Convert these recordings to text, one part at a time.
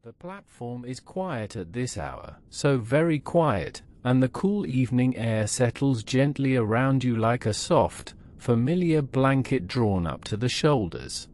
The platform is quiet at this hour, so very quiet, and the cool evening air settles gently around you like a soft, familiar blanket drawn up to the shoulders.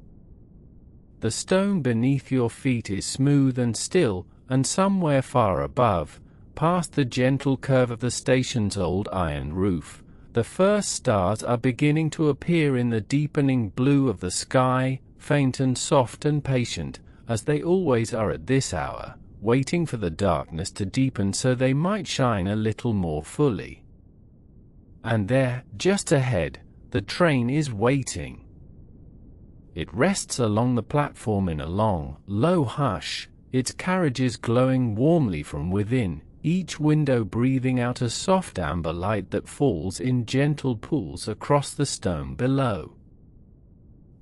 The stone beneath your feet is smooth and still, and somewhere far above, past the gentle curve of the station's old iron roof, the first stars are beginning to appear in the deepening blue of the sky, faint and soft and patient, as they always are at this hour, waiting for the darkness to deepen so they might shine a little more fully. And there, just ahead, the train is waiting. It rests along the platform in a long, low hush, its carriages glowing warmly from within, each window breathing out a soft amber light that falls in gentle pools across the stone below.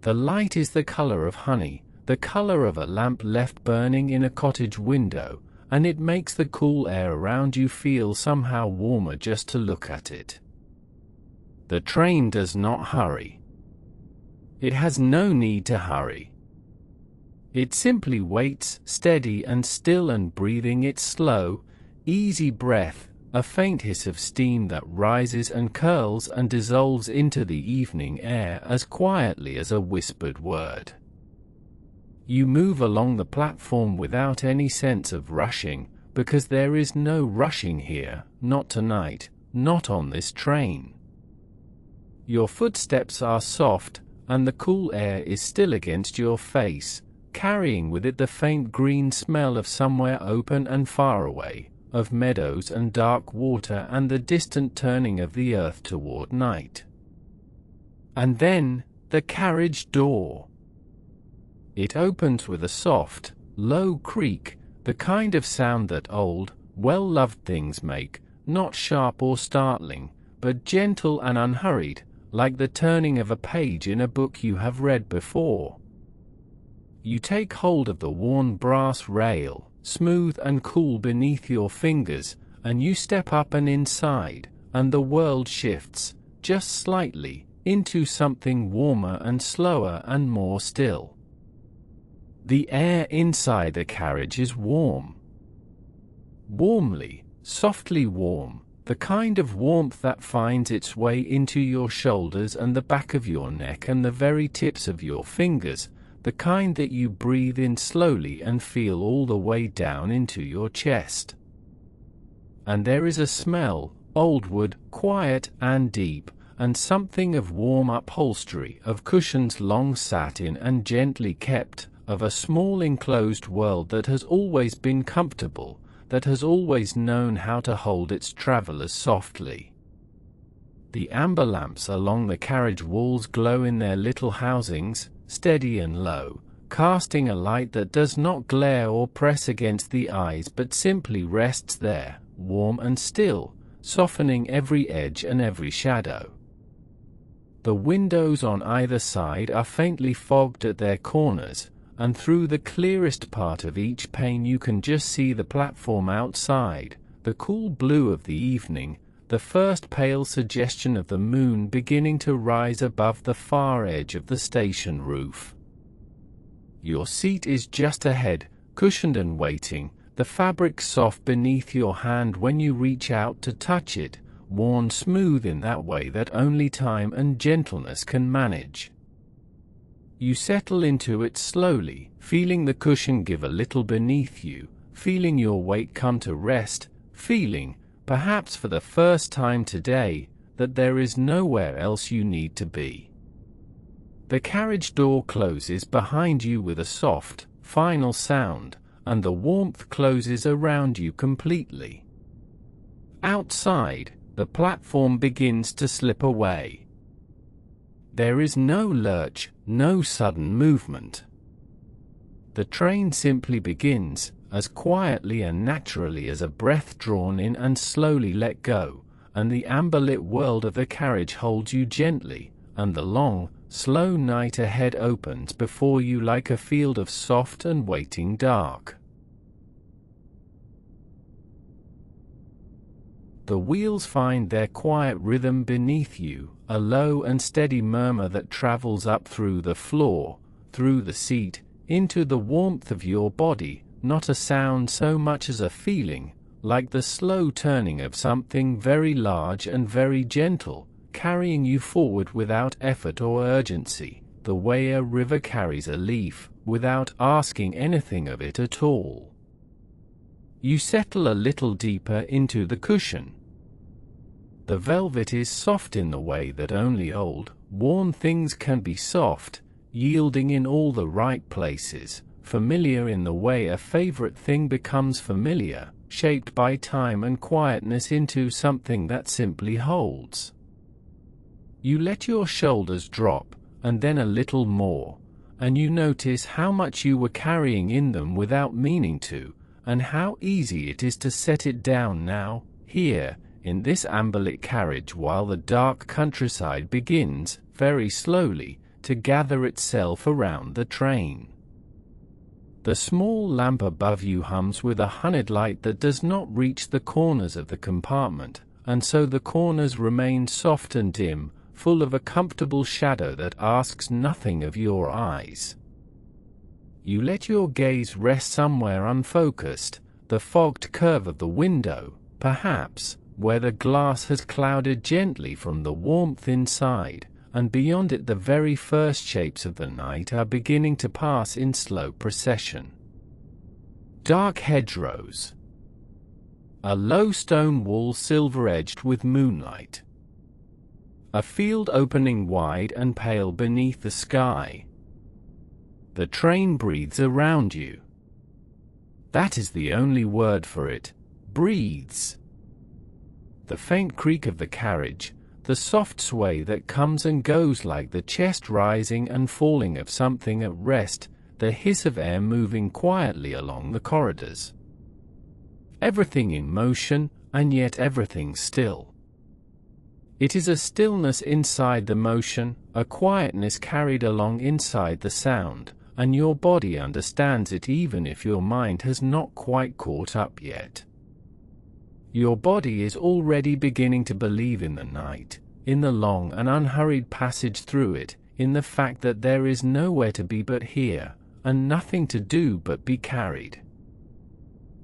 The light is the color of honey, the color of a lamp left burning in a cottage window, and it makes the cool air around you feel somehow warmer just to look at it. The train does not hurry. It has no need to hurry. It simply waits, steady and still and breathing its slow, easy breath, a faint hiss of steam that rises and curls and dissolves into the evening air as quietly as a whispered word. You move along the platform without any sense of rushing, because there is no rushing here, not tonight, not on this train. Your footsteps are soft, and the cool air is still against your face, carrying with it the faint green smell of somewhere open and far away, of meadows and dark water and the distant turning of the earth toward night. And then, the carriage door. It opens with a soft, low creak, the kind of sound that old, well-loved things make, not sharp or startling, but gentle and unhurried, like the turning of a page in a book you have read before. You take hold of the worn brass rail, smooth and cool beneath your fingers, and you step up and inside, and the world shifts, just slightly, into something warmer and slower and more still. The air inside the carriage is warm. Warmly, softly warm, the kind of warmth that finds its way into your shoulders and the back of your neck and the very tips of your fingers, the kind that you breathe in slowly and feel all the way down into your chest. And there is a smell, old wood, quiet and deep, and something of warm upholstery, of cushions long sat in and gently kept, of a small enclosed world that has always been comfortable, that has always known how to hold its travelers softly. The amber lamps along the carriage walls glow in their little housings, steady and low, casting a light that does not glare or press against the eyes but simply rests there, warm and still, softening every edge and every shadow. The windows on either side are faintly fogged at their corners, and through the clearest part of each pane you can just see the platform outside, the cool blue of the evening, the first pale suggestion of the moon beginning to rise above the far edge of the station roof. Your seat is just ahead, cushioned and waiting, the fabric soft beneath your hand when you reach out to touch it, worn smooth in that way that only time and gentleness can manage. You settle into it slowly, feeling the cushion give a little beneath you, feeling your weight come to rest, feeling, perhaps for the first time today, that there is nowhere else you need to be. The carriage door closes behind you with a soft, final sound, and the warmth closes around you completely. Outside, the platform begins to slip away. There is no lurch, no sudden movement. The train simply begins, as quietly and naturally as a breath drawn in and slowly let go, and the amber-lit world of the carriage holds you gently, and the long, slow night ahead opens before you like a field of soft and waiting dark. The wheels find their quiet rhythm beneath you, a low and steady murmur that travels up through the floor, through the seat, into the warmth of your body, not a sound so much as a feeling, like the slow turning of something very large and very gentle, carrying you forward without effort or urgency, the way a river carries a leaf, without asking anything of it at all. You settle a little deeper into the cushion. The velvet is soft in the way that only old, worn things can be soft, yielding in all the right places, familiar in the way a favorite thing becomes familiar, shaped by time and quietness into something that simply holds. You let your shoulders drop, and then a little more, and you notice how much you were carrying in them without meaning to, and how easy it is to set it down now, here, in this amberlit carriage, while the dark countryside begins, very slowly, to gather itself around the train. The small lamp above you hums with a honeyed light that does not reach the corners of the compartment, and so the corners remain soft and dim, full of a comfortable shadow that asks nothing of your eyes. You let your gaze rest somewhere unfocused, the fogged curve of the window, perhaps, where the glass has clouded gently from the warmth inside, and beyond it the very first shapes of the night are beginning to pass in slow procession. Dark hedgerows. A low stone wall silver-edged with moonlight. A field opening wide and pale beneath the sky. The train breathes around you. That is the only word for it, breathes. The faint creak of the carriage, the soft sway that comes and goes like the chest rising and falling of something at rest, the hiss of air moving quietly along the corridors. Everything in motion, and yet everything still. It is a stillness inside the motion, a quietness carried along inside the sound, and your body understands it even if your mind has not quite caught up yet. Your body is already beginning to believe in the night, in the long and unhurried passage through it, in the fact that there is nowhere to be but here, and nothing to do but be carried.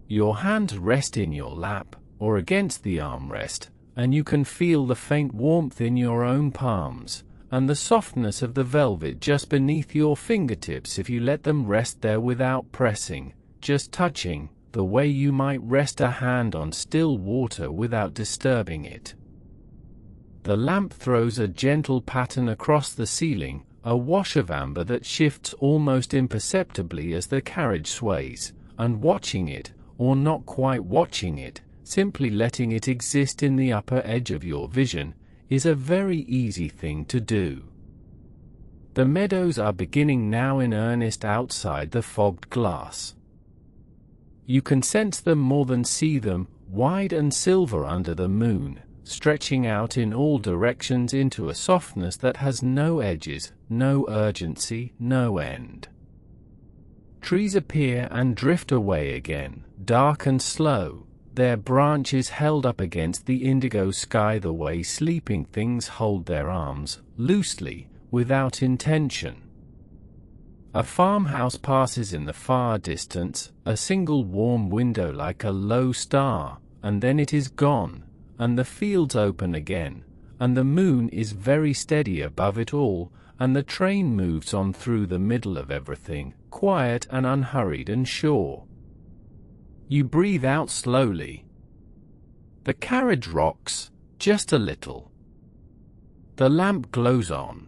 Your hands rest in your lap, or against the armrest, and you can feel the faint warmth in your own palms, and the softness of the velvet just beneath your fingertips if you let them rest there without pressing, just touching, the way you might rest a hand on still water without disturbing it. The lamp throws a gentle pattern across the ceiling, a wash of amber that shifts almost imperceptibly as the carriage sways, and watching it, or not quite watching it, simply letting it exist in the upper edge of your vision, is a very easy thing to do. The meadows are beginning now in earnest outside the fogged glass. You can sense them more than see them, wide and silver under the moon, stretching out in all directions into a softness that has no edges, no urgency, no end. Trees appear and drift away again, dark and slow, their branches held up against the indigo sky the way sleeping things hold their arms, loosely, without intention. A farmhouse passes in the far distance, a single warm window like a low star, and then it is gone, and the fields open again, and the moon is very steady above it all, and the train moves on through the middle of everything, quiet and unhurried and sure. You breathe out slowly. The carriage rocks, just a little. The lamp glows on.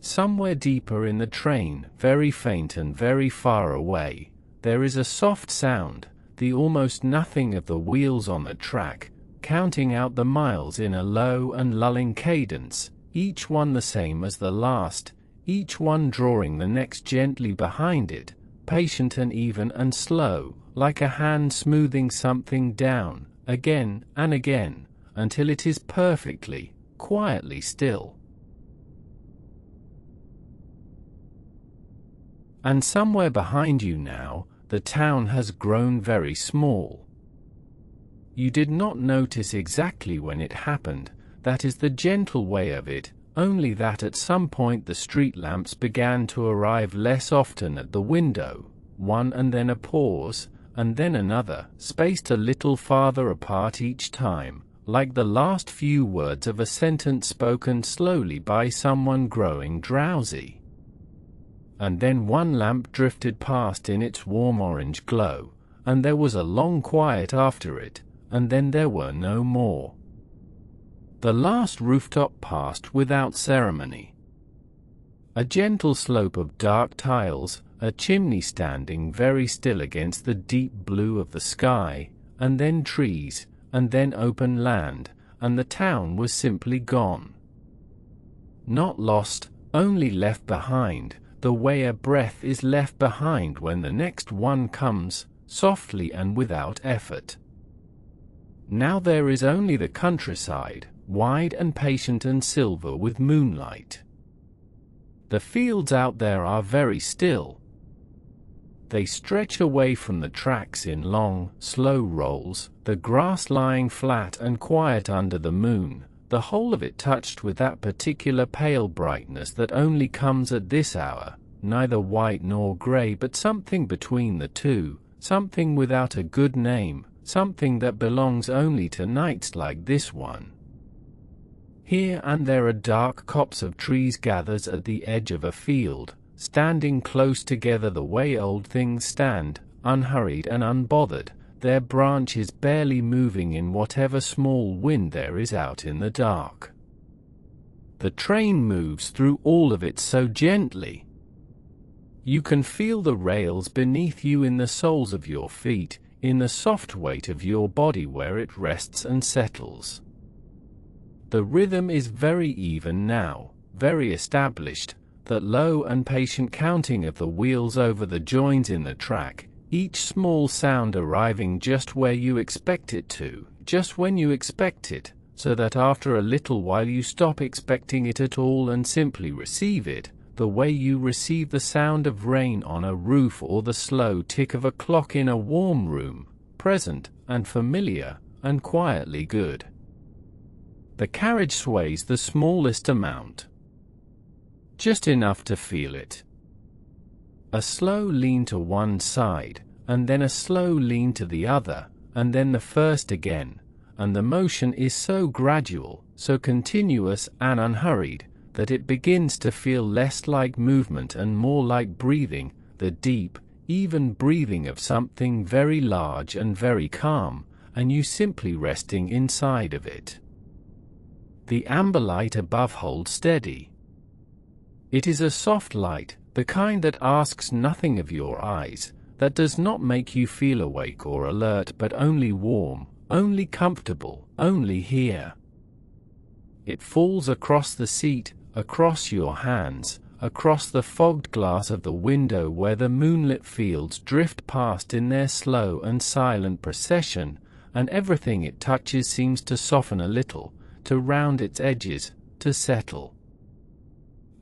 Somewhere deeper in the train, very faint and very far away, there is a soft sound, the almost nothing of the wheels on the track, counting out the miles in a low and lulling cadence, each one the same as the last, each one drawing the next gently behind it, patient and even and slow, like a hand smoothing something down, again and again, until it is perfectly, quietly still. And somewhere behind you now, the town has grown very small. You did not notice exactly when it happened, that is the gentle way of it, only that at some point the street lamps began to arrive less often at the window, one and then a pause, and then another, spaced a little farther apart each time, like the last few words of a sentence spoken slowly by someone growing drowsy. And then one lamp drifted past in its warm orange glow, and there was a long quiet after it, and then there were no more. The last rooftop passed without ceremony. A gentle slope of dark tiles, a chimney standing very still against the deep blue of the sky, and then trees, and then open land, and the town was simply gone. Not lost, only left behind, the way a breath is left behind when the next one comes, softly and without effort. Now there is only the countryside, wide and patient and silver with moonlight. The fields out there are very still. They stretch away from the tracks in long, slow rolls, the grass lying flat and quiet under the moon, the whole of it touched with that particular pale brightness that only comes at this hour, neither white nor grey but something between the two, something without a good name, something that belongs only to nights like this one. Here and there a dark copse of trees gathers at the edge of a field, standing close together the way old things stand, unhurried and unbothered, their branches barely moving in whatever small wind there is out in the dark. The train moves through all of it so gently. You can feel the rails beneath you in the soles of your feet, in the soft weight of your body where it rests and settles. The rhythm is very even now, very established, that low and patient counting of the wheels over the joins in the track, each small sound arriving just where you expect it to, just when you expect it, so that after a little while you stop expecting it at all and simply receive it, the way you receive the sound of rain on a roof or the slow tick of a clock in a warm room, present and familiar and quietly good. The carriage sways the smallest amount, just enough to feel it. A slow lean to one side, and then a slow lean to the other, and then the first again, and the motion is so gradual, so continuous and unhurried, that it begins to feel less like movement and more like breathing, the deep, even breathing of something very large and very calm, and you simply resting inside of it. The amber light above holds steady. It is a soft light, the kind that asks nothing of your eyes, that does not make you feel awake or alert but only warm, only comfortable, only here. It falls across the seat, across your hands, across the fogged glass of the window where the moonlit fields drift past in their slow and silent procession, and everything it touches seems to soften a little, to round its edges, to settle.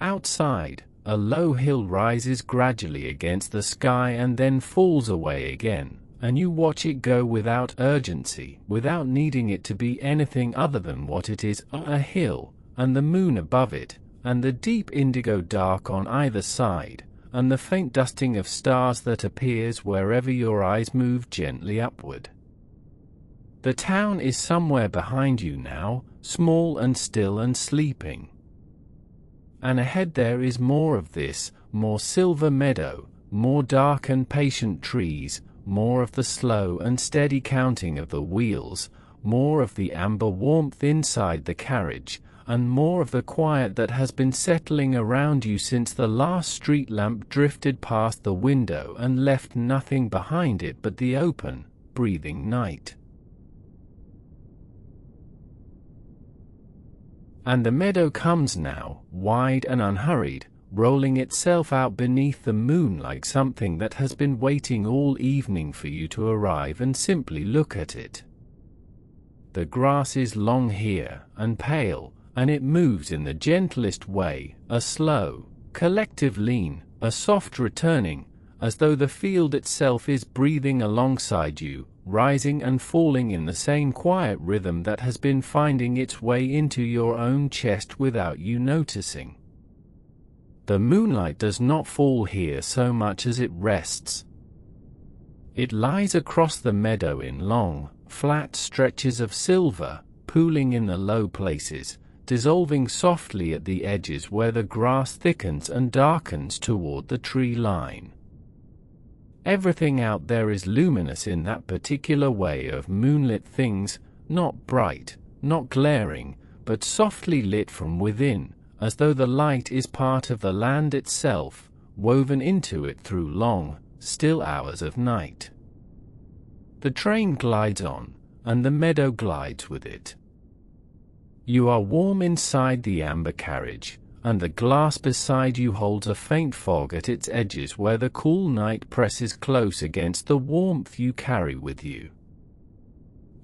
Outside, a low hill rises gradually against the sky and then falls away again, and you watch it go without urgency, without needing it to be anything other than what it is, a hill, and the moon above it, and the deep indigo dark on either side, and the faint dusting of stars that appears wherever your eyes move gently upward. The town is somewhere behind you now, small and still and sleeping. And ahead there is more of this, more silver meadow, more dark and patient trees, more of the slow and steady counting of the wheels, more of the amber warmth inside the carriage, and more of the quiet that has been settling around you since the last street lamp drifted past the window and left nothing behind it but the open, breathing night. And the meadow comes now, wide and unhurried, rolling itself out beneath the moon like something that has been waiting all evening for you to arrive and simply look at it. The grass is long here, and pale, and it moves in the gentlest way, a slow, collective lean, a soft returning, as though the field itself is breathing alongside you, rising and falling in the same quiet rhythm that has been finding its way into your own chest without you noticing. The moonlight does not fall here so much as it rests. It lies across the meadow in long, flat stretches of silver, pooling in the low places, dissolving softly at the edges where the grass thickens and darkens toward the tree line. Everything out there is luminous in that particular way of moonlit things, not bright, not glaring, but softly lit from within, as though the light is part of the land itself, woven into it through long, still hours of night. The train glides on, and the meadow glides with it. You are warm inside the amber carriage, and the glass beside you holds a faint fog at its edges where the cool night presses close against the warmth you carry with you.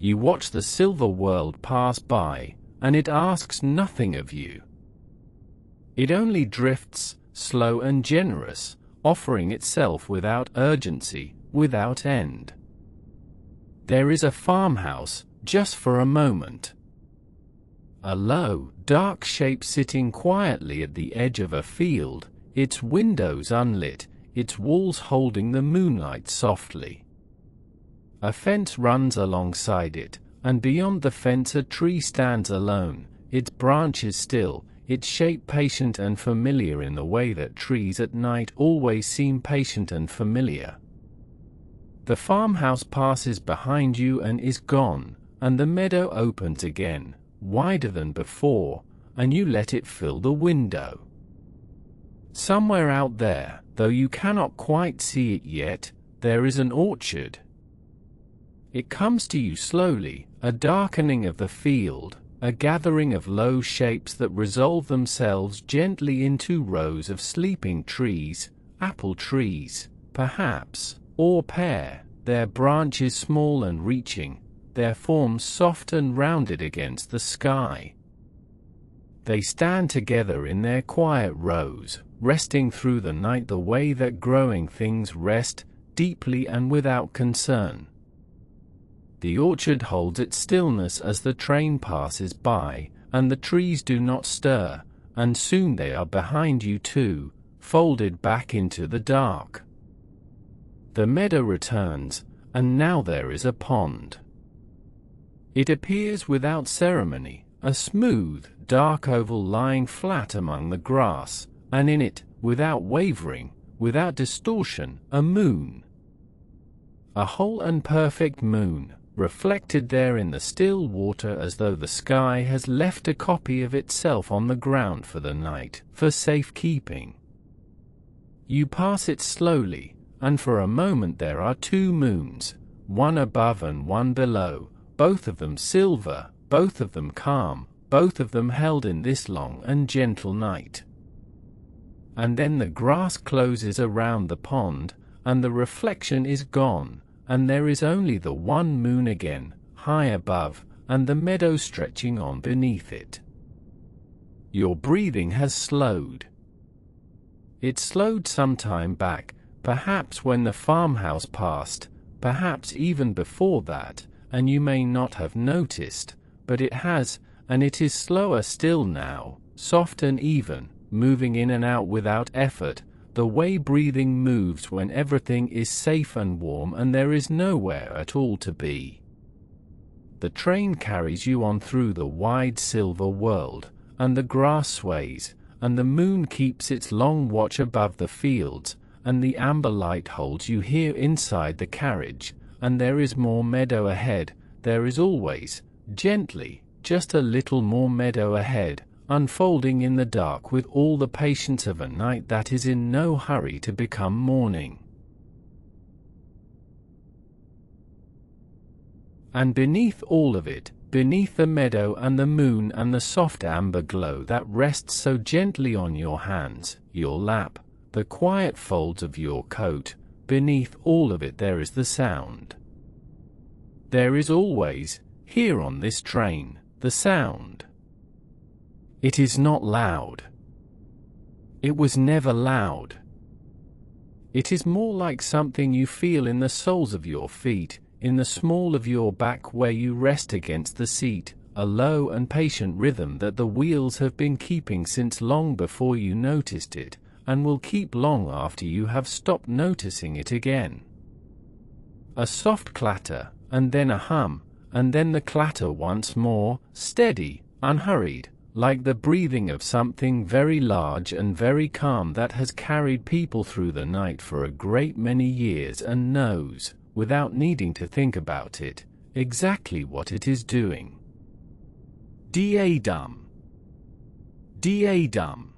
You watch the silver world pass by, and it asks nothing of you. It only drifts, slow and generous, offering itself without urgency, without end. There is a farmhouse, just for a moment. A low, dark shape sitting quietly at the edge of a field, its windows unlit, its walls holding the moonlight softly. A fence runs alongside it, and beyond the fence a tree stands alone, its branches still, its shape patient and familiar in the way that trees at night always seem patient and familiar. The farmhouse passes behind you and is gone, and the meadow opens again, wider than before, and you let it fill the window. Somewhere out there, though you cannot quite see it yet, there is an orchard. It comes to you slowly, a darkening of the field, a gathering of low shapes that resolve themselves gently into rows of sleeping trees, apple trees, perhaps, or pear, their branches small and reaching, their forms soft and rounded against the sky. They stand together in their quiet rows, resting through the night the way that growing things rest, deeply and without concern. The orchard holds its stillness as the train passes by, and the trees do not stir, and soon they are behind you too, folded back into the dark. The meadow returns, and now there is a pond. It appears without ceremony, a smooth, dark oval lying flat among the grass, and in it, without wavering, without distortion, a moon. A whole and perfect moon, reflected there in the still water as though the sky has left a copy of itself on the ground for the night, for safekeeping. You pass it slowly, and for a moment there are two moons, one above and one below, both of them silver, both of them calm, both of them held in this long and gentle night. And then the grass closes around the pond, and the reflection is gone, and there is only the one moon again, high above, and the meadow stretching on beneath it. Your breathing has slowed. It slowed some time back, perhaps when the farmhouse passed, perhaps even before that, and you may not have noticed, but it has, and it is slower still now, soft and even, moving in and out without effort, the way breathing moves when everything is safe and warm and there is nowhere at all to be. The train carries you on through the wide silver world, and the grass sways, and the moon keeps its long watch above the fields, and the amber light holds you here inside the carriage, and there is more meadow ahead, there is always, gently, just a little more meadow ahead, unfolding in the dark with all the patience of a night that is in no hurry to become morning. And beneath all of it, beneath the meadow and the moon and the soft amber glow that rests so gently on your hands, your lap, the quiet folds of your coat, beneath all of it there is the sound. There is always, here on this train, the sound. It is not loud. It was never loud. It is more like something you feel in the soles of your feet, in the small of your back where you rest against the seat, a low and patient rhythm that the wheels have been keeping since long before you noticed it, and will keep long after you have stopped noticing it again. a soft clatter, and then a hum, and then the clatter once more, steady, unhurried, like the breathing of something very large and very calm that has carried people through the night for a great many years and knows, without needing to think about it, exactly what it is doing. Da-dum. Da-dum.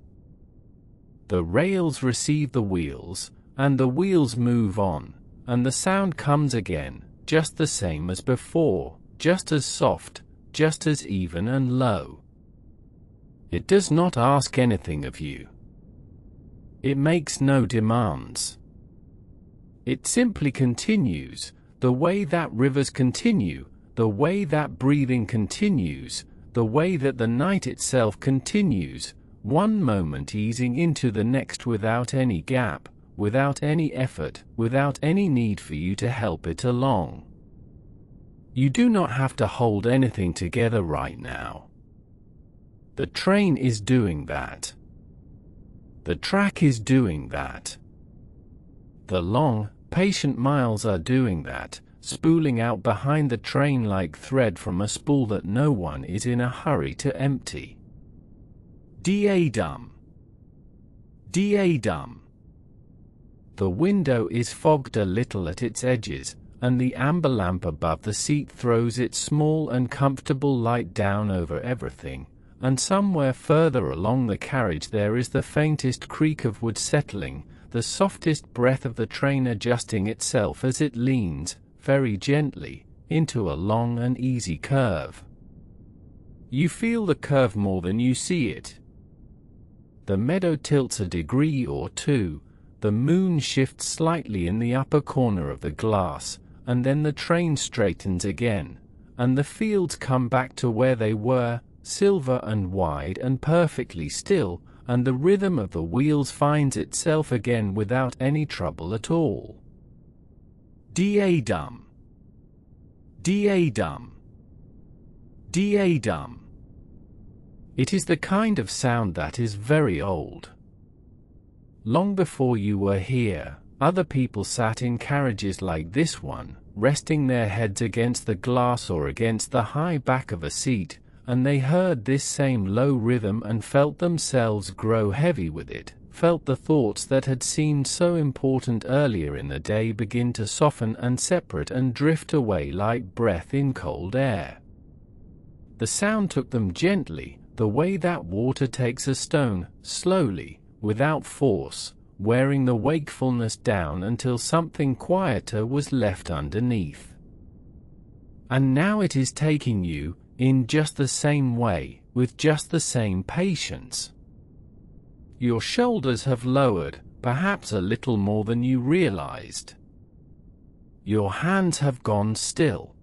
The rails receive the wheels, and the wheels move on, and the sound comes again, just the same as before, just as soft, just as even and low. It does not ask anything of you. It makes no demands. It simply continues, the way that rivers continue, the way that breathing continues, the way that the night itself continues, one moment easing into the next without any gap, without any effort, without any need for you to help it along. You do not have to hold anything together right now. The train is doing that. The track is doing that. The long, patient miles are doing that, spooling out behind the train like thread from a spool that no one is in a hurry to empty. Da-dum. Da-dum. The window is fogged a little at its edges, and the amber lamp above the seat throws its small and comfortable light down over everything, and somewhere further along the carriage there is the faintest creak of wood settling, the softest breath of the train adjusting itself as it leans, very gently, into a long and easy curve. You feel the curve more than you see it. The meadow tilts a degree or two, the moon shifts slightly in the upper corner of the glass, and then the train straightens again, and the fields come back to where they were, silver and wide and perfectly still, and the rhythm of the wheels finds itself again without any trouble at all. Da-dum. Da-dum. Da-dum. It is the kind of sound that is very old. Long before you were here, other people sat in carriages like this one, resting their heads against the glass or against the high back of a seat, and they heard this same low rhythm and felt themselves grow heavy with it, felt the thoughts that had seemed so important earlier in the day begin to soften and separate and drift away like breath in cold air. The sound took them gently, the way that water takes a stone, slowly, without force, wearing the wakefulness down until something quieter was left underneath. And now it is taking you, in just the same way, with just the same patience. Your shoulders have lowered, perhaps a little more than you realized. Your hands have gone still.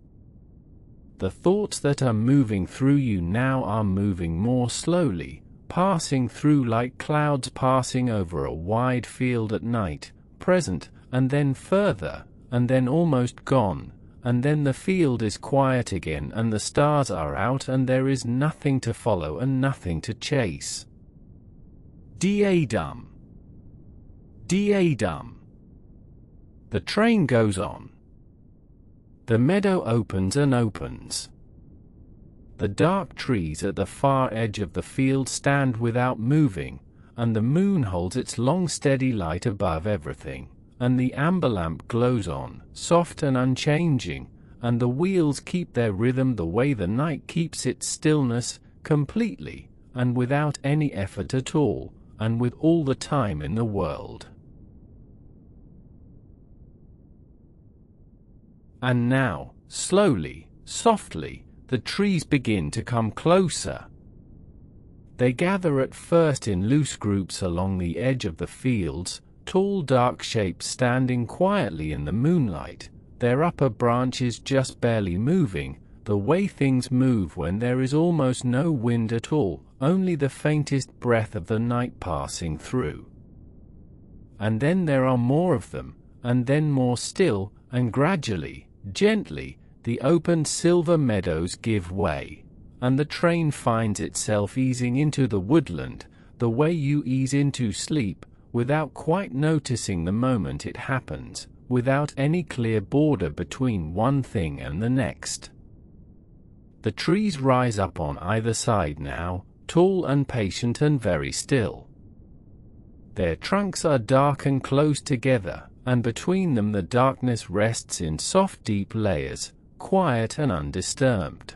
The thoughts that are moving through you now are moving more slowly, passing through like clouds passing over a wide field at night, present, and then further, and then almost gone, and then the field is quiet again and the stars are out and there is nothing to follow and nothing to chase. Da-dum. Da-dum. The train goes on. The meadow opens and opens. The dark trees at the far edge of the field stand without moving, and the moon holds its long steady light above everything, and the amber lamp glows on, soft and unchanging, and the wheels keep their rhythm the way the night keeps its stillness, completely, and without any effort at all, and with all the time in the world. And now, slowly, softly, the trees begin to come closer. They gather at first in loose groups along the edge of the fields, tall dark shapes standing quietly in the moonlight, their upper branches just barely moving, the way things move when there is almost no wind at all, only the faintest breath of the night passing through. And then there are more of them, and then more still, and gradually, gently, the open silver meadows give way, and the train finds itself easing into the woodland, the way you ease into sleep, without quite noticing the moment it happens, without any clear border between one thing and the next. The trees rise up on either side now, tall and patient and very still. Their trunks are dark and close together, and between them the darkness rests in soft deep layers, quiet and undisturbed.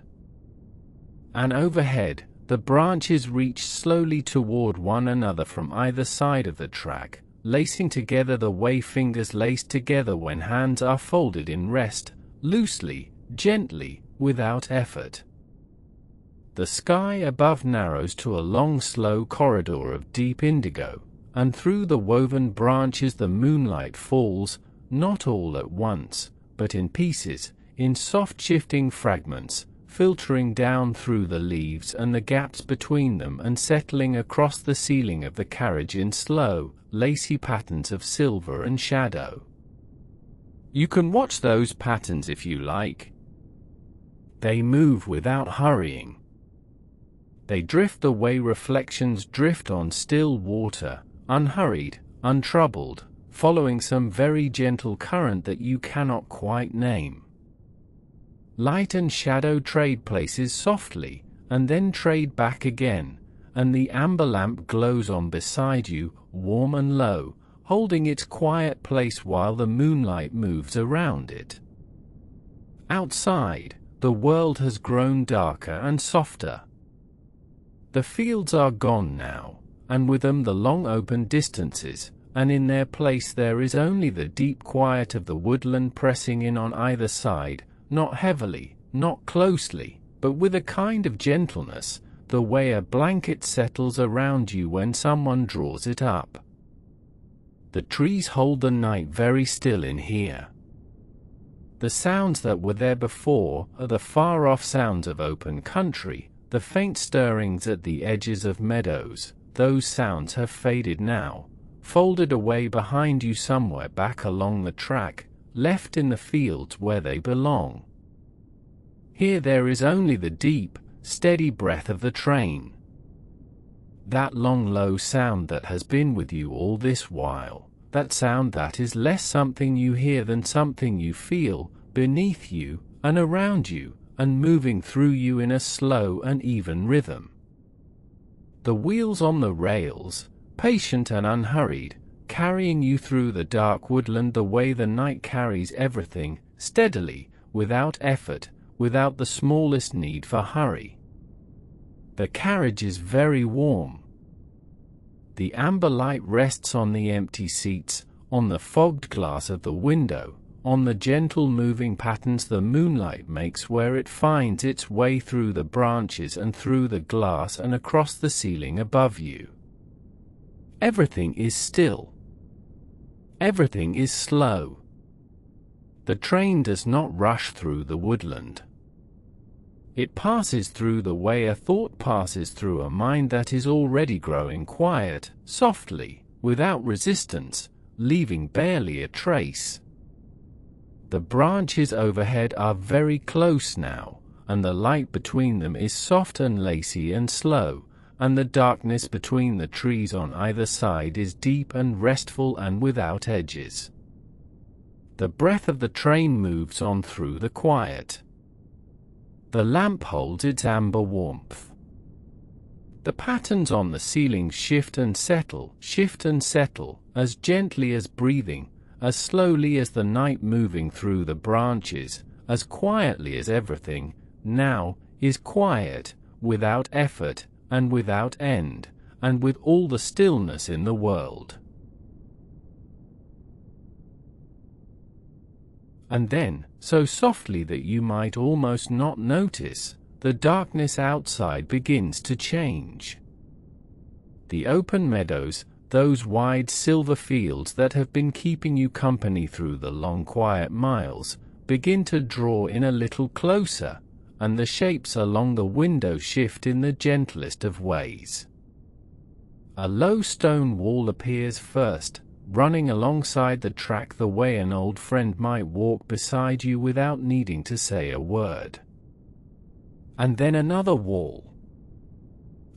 And overhead, the branches reach slowly toward one another from either side of the track, lacing together the way fingers lace together when hands are folded in rest, loosely, gently, without effort. The sky above narrows to a long slow corridor of deep indigo, and through the woven branches the moonlight falls, not all at once, but in pieces, in soft shifting fragments, filtering down through the leaves and the gaps between them and settling across the ceiling of the carriage in slow, lacy patterns of silver and shadow. You can watch those patterns if you like. They move without hurrying. They drift the way reflections drift on still water, unhurried, untroubled, following some very gentle current that you cannot quite name. Light and shadow trade places softly, and then trade back again, and the amber lamp glows on beside you, warm and low, holding its quiet place while the moonlight moves around it. Outside, the world has grown darker and softer. The fields are gone now, and with them the long open distances, and in their place there is only the deep quiet of the woodland pressing in on either side, not heavily, not closely, but with a kind of gentleness, the way a blanket settles around you when someone draws it up. The trees hold the night very still in here. The sounds that were there before are the far-off sounds of open country, the faint stirrings at the edges of meadows. Those sounds have faded now, folded away behind you somewhere back along the track, left in the fields where they belong. Here there is only the deep, steady breath of the train. That long low sound that has been with you all this while, that sound that is less something you hear than something you feel, beneath you, and around you, and moving through you in a slow and even rhythm. The wheels on the rails, patient and unhurried, carrying you through the dark woodland the way the night carries everything, steadily, without effort, without the smallest need for hurry. The carriage is very warm. The amber light rests on the empty seats, on the fogged glass of the window, on the gentle moving patterns the moonlight makes where it finds its way through the branches and through the glass and across the ceiling above you. Everything is still. Everything is slow. The train does not rush through the woodland. It passes through the way a thought passes through a mind that is already growing quiet, softly, without resistance, leaving barely a trace. The branches overhead are very close now, and the light between them is soft and lacy and slow, and the darkness between the trees on either side is deep and restful and without edges. The breath of the train moves on through the quiet. The lamp holds its amber warmth. The patterns on the ceiling shift and settle, as gently as breathing, as slowly as the night moving through the branches, as quietly as everything, now, is quiet, without effort, and without end, and with all the stillness in the world. And then, so softly that you might almost not notice, the darkness outside begins to change. The open meadows, those wide silver fields that have been keeping you company through the long quiet miles, begin to draw in a little closer, and the shapes along the window shift in the gentlest of ways. A low stone wall appears first, running alongside the track the way an old friend might walk beside you without needing to say a word. And then another wall.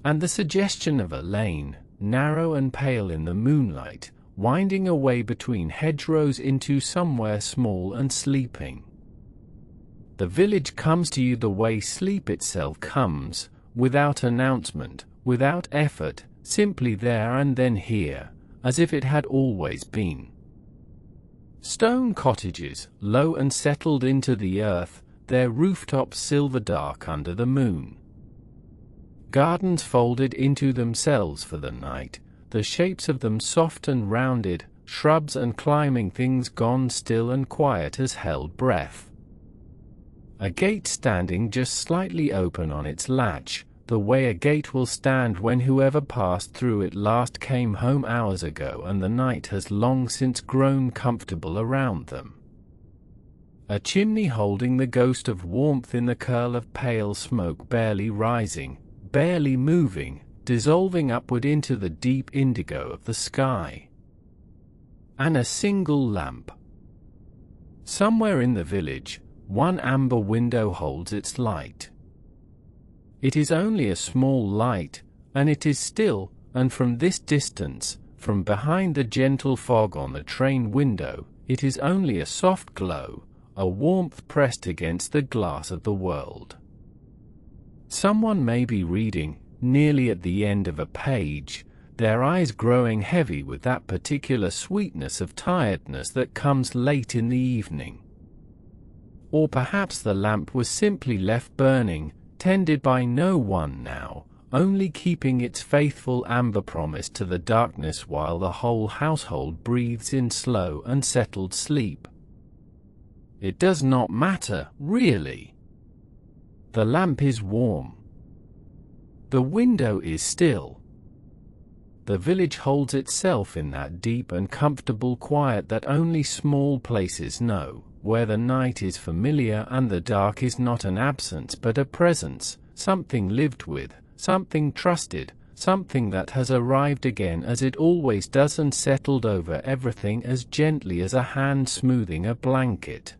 And the suggestion of a lane, narrow and pale in the moonlight, winding away between hedgerows into somewhere small and sleeping. The village comes to you the way sleep itself comes, without announcement, without effort, simply there and then here, as if it had always been. Stone cottages, low and settled into the earth, their rooftops silver dark under the moon. Gardens folded into themselves for the night, the shapes of them soft and rounded, shrubs and climbing things gone still and quiet as held breath. A gate standing just slightly open on its latch, the way a gate will stand when whoever passed through it last came home hours ago and the night has long since grown comfortable around them. A chimney holding the ghost of warmth in the curl of pale smoke barely rising, barely moving, dissolving upward into the deep indigo of the sky. And a single lamp. Somewhere in the village, one amber window holds its light. It is only a small light, and it is still, and from this distance, from behind the gentle fog on the train window, it is only a soft glow, a warmth pressed against the glass of the world. Someone may be reading, nearly at the end of a page, their eyes growing heavy with that particular sweetness of tiredness that comes late in the evening. Or perhaps the lamp was simply left burning, tended by no one now, only keeping its faithful amber promise to the darkness while the whole household breathes in slow and settled sleep. It does not matter, really. The lamp is warm. The window is still. The village holds itself in that deep and comfortable quiet that only small places know, where the night is familiar and the dark is not an absence but a presence, something lived with, something trusted, something that has arrived again as it always does and settled over everything as gently as a hand smoothing a blanket.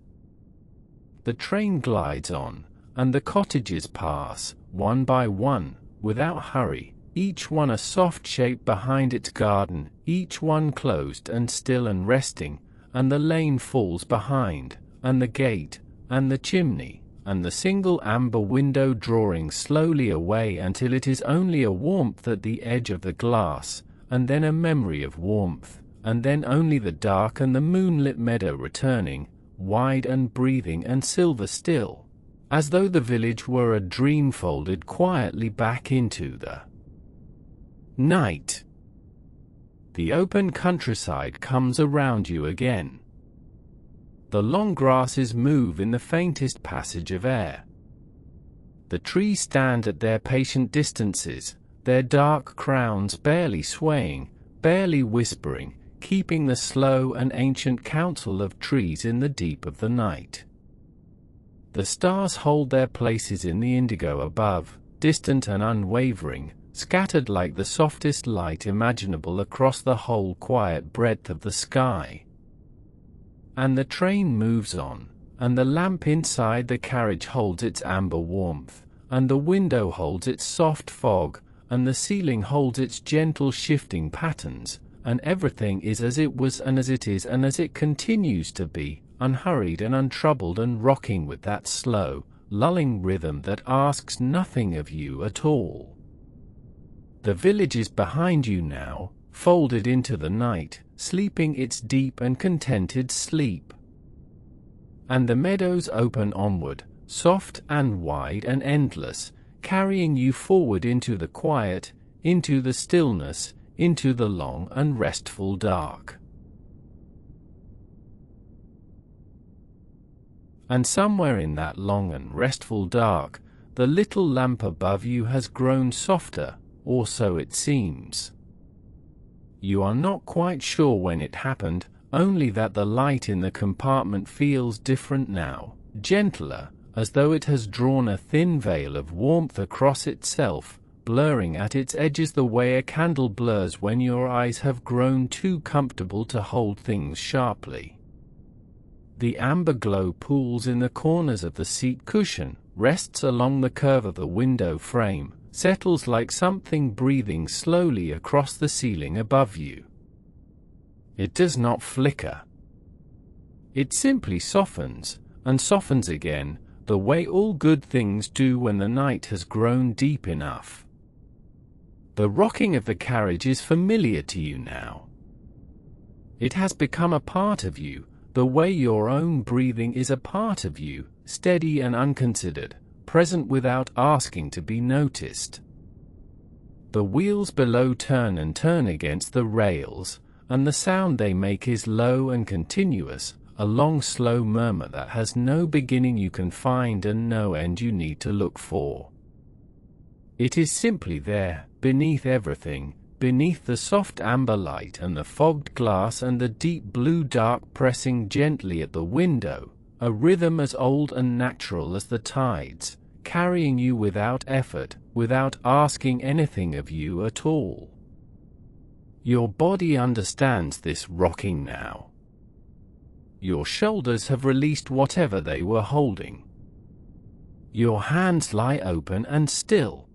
The train glides on, and the cottages pass, one by one, without hurry, each one a soft shape behind its garden, each one closed and still and resting, and the lane falls behind, and the gate, and the chimney, and the single amber window drawing slowly away until it is only a warmth at the edge of the glass, and then a memory of warmth, and then only the dark and the moonlit meadow returning, wide and breathing and silver still, as though the village were a dream folded quietly back into the night. The open countryside comes around you again. The long grasses move in the faintest passage of air. The trees stand at their patient distances, their dark crowns barely swaying, barely whispering, keeping the slow and ancient counsel of trees in the deep of the night. The stars hold their places in the indigo above, distant and unwavering, scattered like the softest light imaginable across the whole quiet breadth of the sky. And the train moves on, and the lamp inside the carriage holds its amber warmth, and the window holds its soft fog, and the ceiling holds its gentle shifting patterns, and everything is as it was and as it is and as it continues to be, unhurried and untroubled and rocking with that slow, lulling rhythm that asks nothing of you at all. The village is behind you now, folded into the night, sleeping its deep and contented sleep. And the meadows open onward, soft and wide and endless, carrying you forward into the quiet, into the stillness, into the long and restful dark. And somewhere in that long and restful dark, the little lamp above you has grown softer, or so it seems. You are not quite sure when it happened, only that the light in the compartment feels different now, gentler, as though it has drawn a thin veil of warmth across itself, blurring at its edges the way a candle blurs when your eyes have grown too comfortable to hold things sharply. The amber glow pools in the corners of the seat cushion, rests along the curve of the window frame, settles like something breathing slowly across the ceiling above you. It does not flicker. It simply softens, and softens again, the way all good things do when the night has grown deep enough. The rocking of the carriage is familiar to you now. It has become a part of you, the way your own breathing is a part of you, steady and unconsidered, present without asking to be noticed. The wheels below turn and turn against the rails, and the sound they make is low and continuous, a long slow murmur that has no beginning you can find and no end you need to look for. It is simply there, beneath everything, beneath the soft amber light and the fogged glass and the deep blue dark pressing gently at the window, a rhythm as old and natural as the tides, carrying you without effort, without asking anything of you at all. Your body understands this rocking now. Your shoulders have released whatever they were holding. Your hands lie open and still.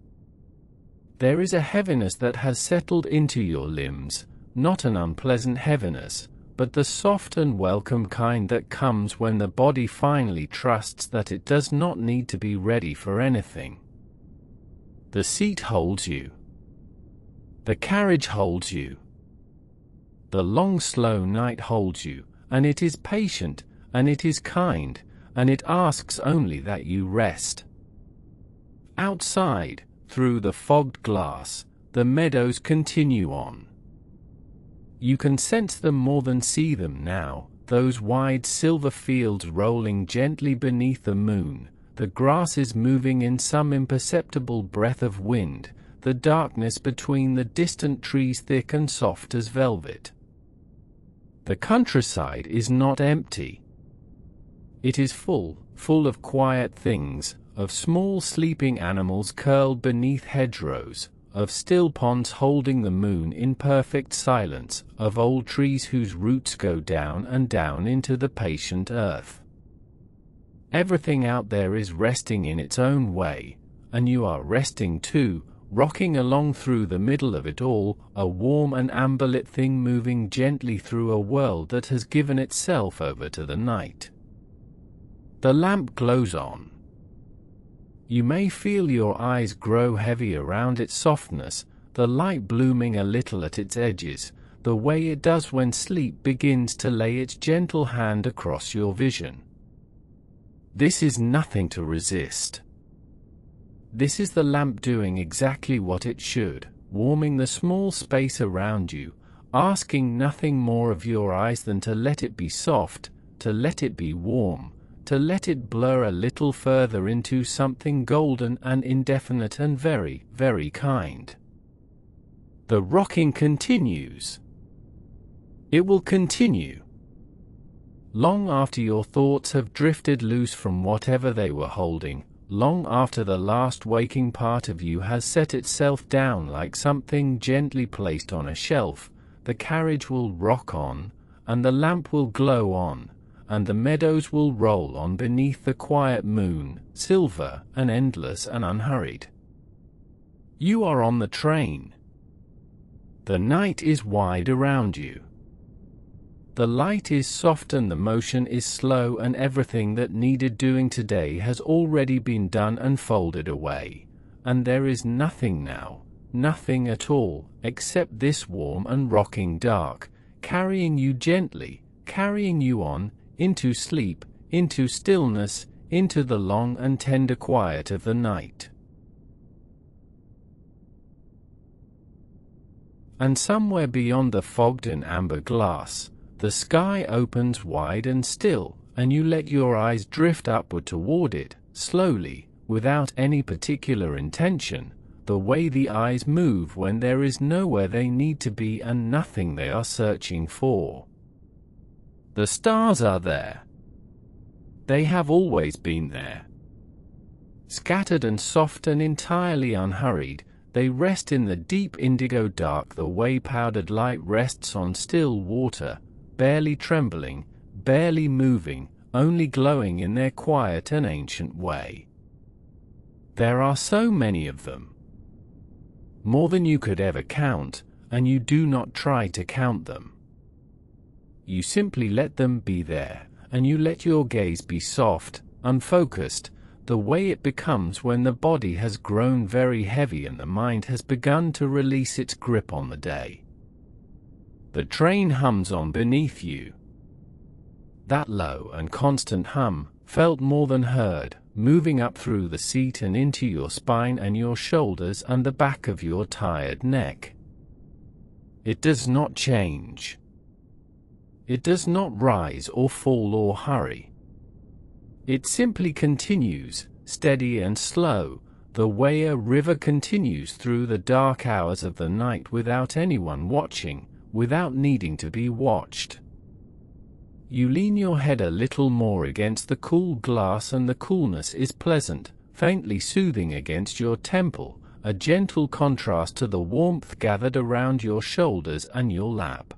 There is a heaviness that has settled into your limbs, not an unpleasant heaviness, but the soft and welcome kind that comes when the body finally trusts that it does not need to be ready for anything. The seat holds you. The carriage holds you. The long slow night holds you, and it is patient, and it is kind, and it asks only that you rest. Outside, through the fogged glass, the meadows continue on. You can sense them more than see them now, those wide silver fields rolling gently beneath the moon, the grasses moving in some imperceptible breath of wind, the darkness between the distant trees thick and soft as velvet. The countryside is not empty. It is full of quiet things, of small sleeping animals curled beneath hedgerows, of still ponds holding the moon in perfect silence, of old trees whose roots go down and down into the patient earth. Everything out there is resting in its own way, and you are resting too, rocking along through the middle of it all, a warm and amber-lit thing moving gently through a world that has given itself over to the night. The lamp glows on. You may feel your eyes grow heavy around its softness, the light blooming a little at its edges, the way it does when sleep begins to lay its gentle hand across your vision. This is nothing to resist. This is the lamp doing exactly what it should, warming the small space around you, asking nothing more of your eyes than to let it be soft, to let it be warm, to let it blur a little further into something golden and indefinite and very, very kind. The rocking continues. It will continue. Long after your thoughts have drifted loose from whatever they were holding, long after the last waking part of you has set itself down like something gently placed on a shelf, the carriage will rock on, and the lamp will glow on, and the meadows will roll on beneath the quiet moon, silver and endless and unhurried. You are on the train. The night is wide around you. The light is soft and the motion is slow, and everything that needed doing today has already been done and folded away, and there is nothing now, nothing at all, except this warm and rocking dark, carrying you gently, carrying you on, into sleep, into stillness, into the long and tender quiet of the night. And somewhere beyond the fogged and amber glass, the sky opens wide and still, and you let your eyes drift upward toward it, slowly, without any particular intention, the way the eyes move when there is nowhere they need to be and nothing they are searching for. The stars are there. They have always been there. Scattered and soft and entirely unhurried, they rest in the deep indigo dark the way powdered light rests on still water, barely trembling, barely moving, only glowing in their quiet and ancient way. There are so many of them. More than you could ever count, and you do not try to count them. you simply let them be there, and you let your gaze be soft, unfocused, the way it becomes when the body has grown very heavy and the mind has begun to release its grip on the day. The train hums on beneath you. That low and constant hum, felt more than heard, moving up through the seat and into your spine and your shoulders and the back of your tired neck. It does not change. It does not rise or fall or hurry. It simply continues, steady and slow, the way a river continues through the dark hours of the night without anyone watching, without needing to be watched. You lean your head a little more against the cool glass and the coolness is pleasant, faintly soothing against your temple, a gentle contrast to the warmth gathered around your shoulders and your lap.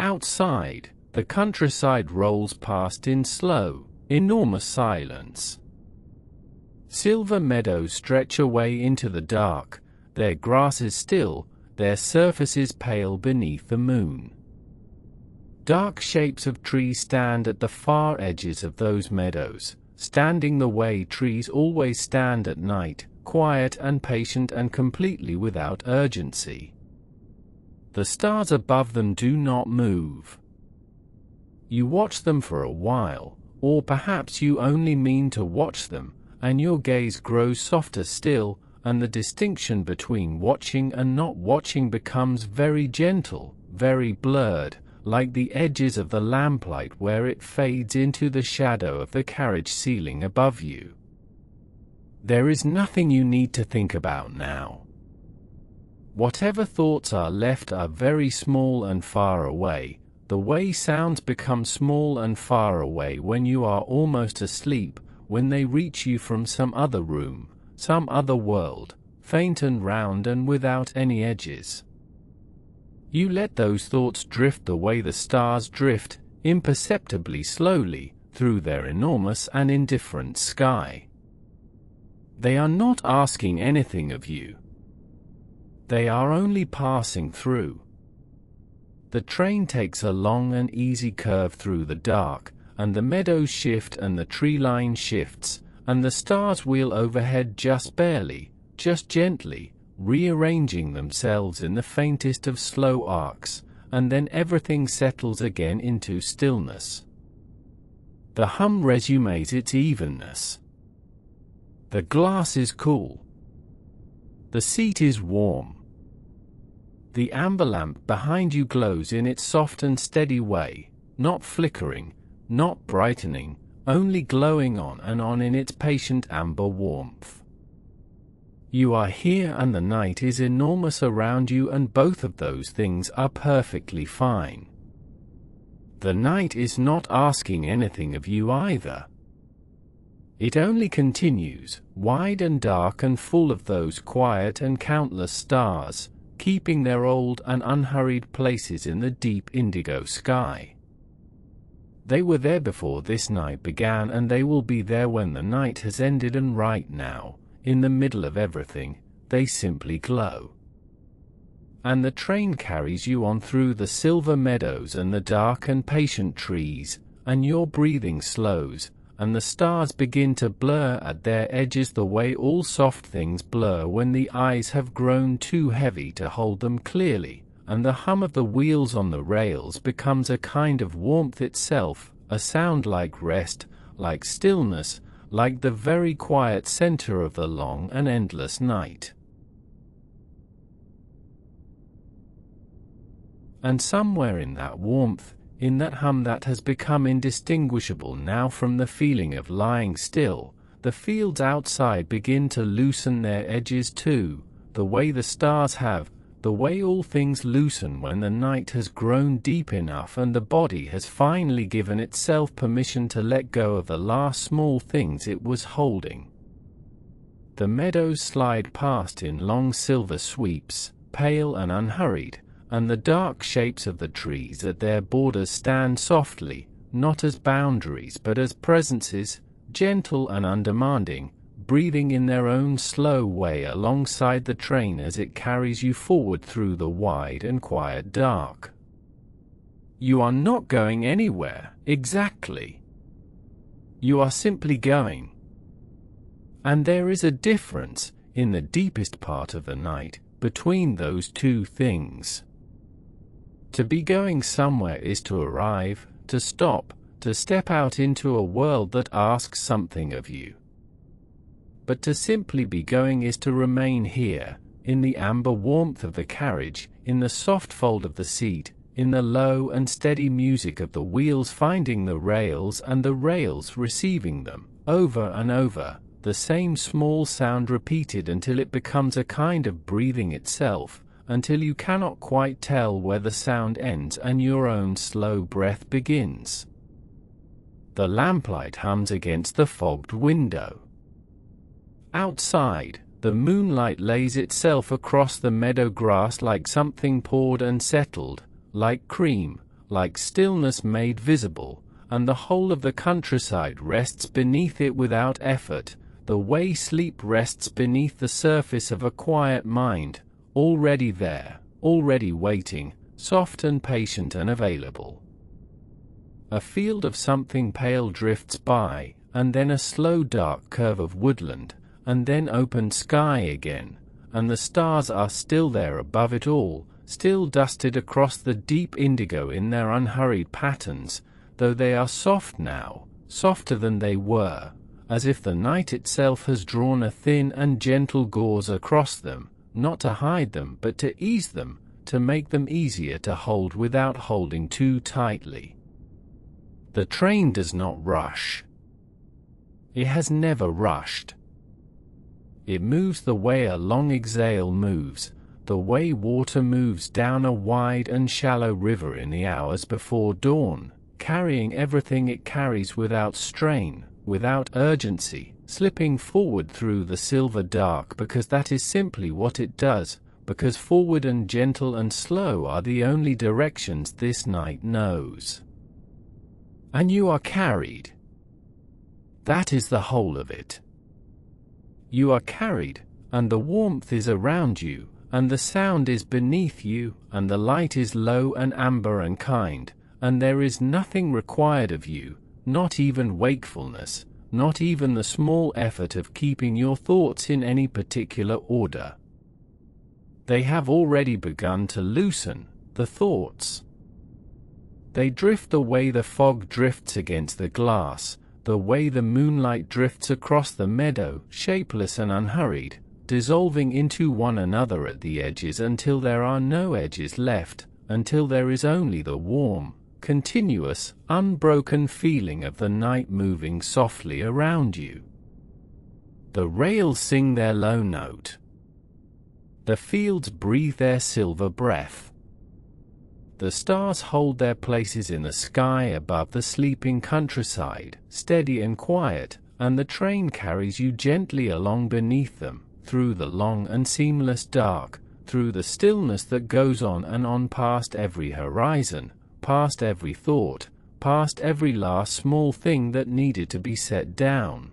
Outside, the countryside rolls past in slow, enormous silence. Silver meadows stretch away into the dark, their grasses still, their surfaces pale beneath the moon. Dark shapes of trees stand at the far edges of those meadows, standing the way trees always stand at night, quiet and patient and completely without urgency. The stars above them do not move. You watch them for a while, or perhaps you only mean to watch them, and your gaze grows softer still, and the distinction between watching and not watching becomes very gentle, very blurred, like the edges of the lamplight where it fades into the shadow of the carriage ceiling above you. There is nothing you need to think about now. Whatever thoughts are left are very small and far away, the way sounds become small and far away when you are almost asleep, when they reach you from some other room, some other world, faint and round and without any edges. You let those thoughts drift the way the stars drift, imperceptibly slowly, through their enormous and indifferent sky. They are not asking anything of you. They are only passing through. The train takes a long and easy curve through the dark, and the meadows shift and the tree line shifts, and the stars wheel overhead just barely, just gently, rearranging themselves in the faintest of slow arcs, and then everything settles again into stillness. The hum resumes its evenness. The glass is cool. The seat is warm. The amber lamp behind you glows in its soft and steady way, not flickering, not brightening, only glowing on and on in its patient amber warmth. You are here and the night is enormous around you, and both of those things are perfectly fine. The night is not asking anything of you either. It only continues, wide and dark and full of those quiet and countless stars, keeping their old and unhurried places in the deep indigo sky. They were there before this night began, and they will be there when the night has ended, and right now, in the middle of everything, they simply glow. And the train carries you on through the silver meadows and the dark and patient trees, and your breathing slows, and the stars begin to blur at their edges the way all soft things blur when the eyes have grown too heavy to hold them clearly, and the hum of the wheels on the rails becomes a kind of warmth itself, a sound like rest, like stillness, like the very quiet center of the long and endless night. And somewhere in that warmth, in that hum that has become indistinguishable now from the feeling of lying still, the fields outside begin to loosen their edges too, the way the stars have, the way all things loosen when the night has grown deep enough and the body has finally given itself permission to let go of the last small things it was holding. The meadows slide past in long silver sweeps, pale and unhurried, and the dark shapes of the trees at their borders stand softly, not as boundaries but as presences, gentle and undemanding, breathing in their own slow way alongside the train as it carries you forward through the wide and quiet dark. You are not going anywhere, exactly. You are simply going. And there is a difference, in the deepest part of the night, between those two things. To be going somewhere is to arrive, to stop, to step out into a world that asks something of you. But to simply be going is to remain here, in the amber warmth of the carriage, in the soft fold of the seat, in the low and steady music of the wheels finding the rails and the rails receiving them, over and over, the same small sound repeated until it becomes a kind of breathing itself, until you cannot quite tell where the sound ends and your own slow breath begins. The lamplight hums against the fogged window. Outside, the moonlight lays itself across the meadow grass like something poured and settled, like cream, like stillness made visible, and the whole of the countryside rests beneath it without effort, the way sleep rests beneath the surface of a quiet mind, already there, already waiting, soft and patient and available. A field of something pale drifts by, and then a slow dark curve of woodland, and then open sky again, and the stars are still there above it all, still dusted across the deep indigo in their unhurried patterns, though they are soft now, softer than they were, as if the night itself has drawn a thin and gentle gauze across them, not to hide them but to ease them, to make them easier to hold without holding too tightly. The train does not rush. It has never rushed. It moves the way a long exhale moves, the way water moves down a wide and shallow river in the hours before dawn, carrying everything it carries without strain, without urgency, slipping forward through the silver dark because that is simply what it does, because forward and gentle and slow are the only directions this night knows. And you are carried. That is the whole of it. You are carried, and the warmth is around you, and the sound is beneath you, and the light is low and amber and kind, and there is nothing required of you, not even wakefulness, not even the small effort of keeping your thoughts in any particular order. They have already begun to loosen, the thoughts. They drift the way the fog drifts against the glass, the way the moonlight drifts across the meadow, shapeless and unhurried, dissolving into one another at the edges until there are no edges left, until there is only the warm, continuous, unbroken feeling of the night moving softly around you. The rails sing their low note. The fields breathe their silver breath. The stars hold their places in the sky above the sleeping countryside, steady and quiet, and the train carries you gently along beneath them, through the long and seamless dark, through the stillness that goes on and on past every horizon, past every thought, past every last small thing that needed to be set down.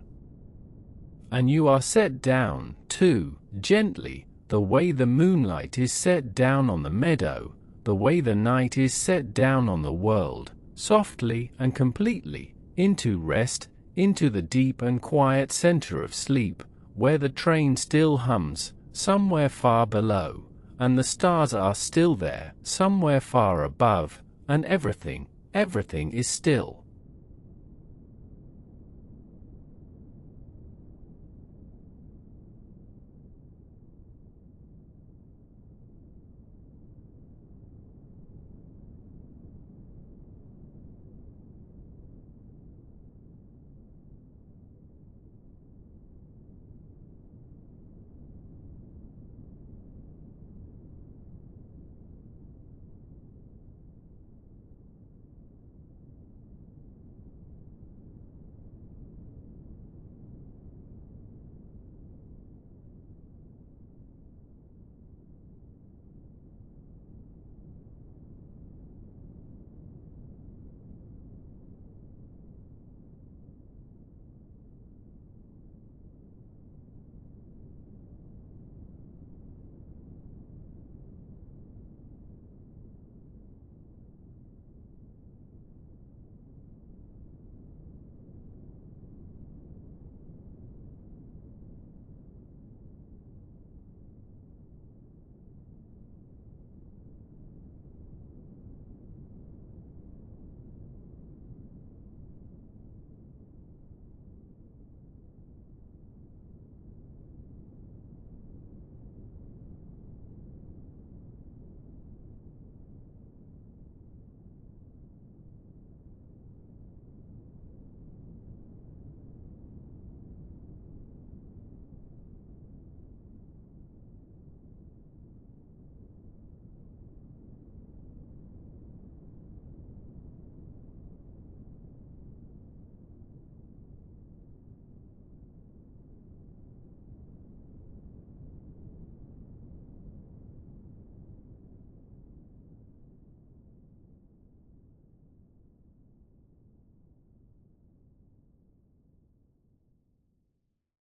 And you are set down, too, gently, the way the moonlight is set down on the meadow, the way the night is set down on the world, softly and completely, into rest, into the deep and quiet center of sleep, where the train still hums, somewhere far below, and the stars are still there, somewhere far above, and everything is still.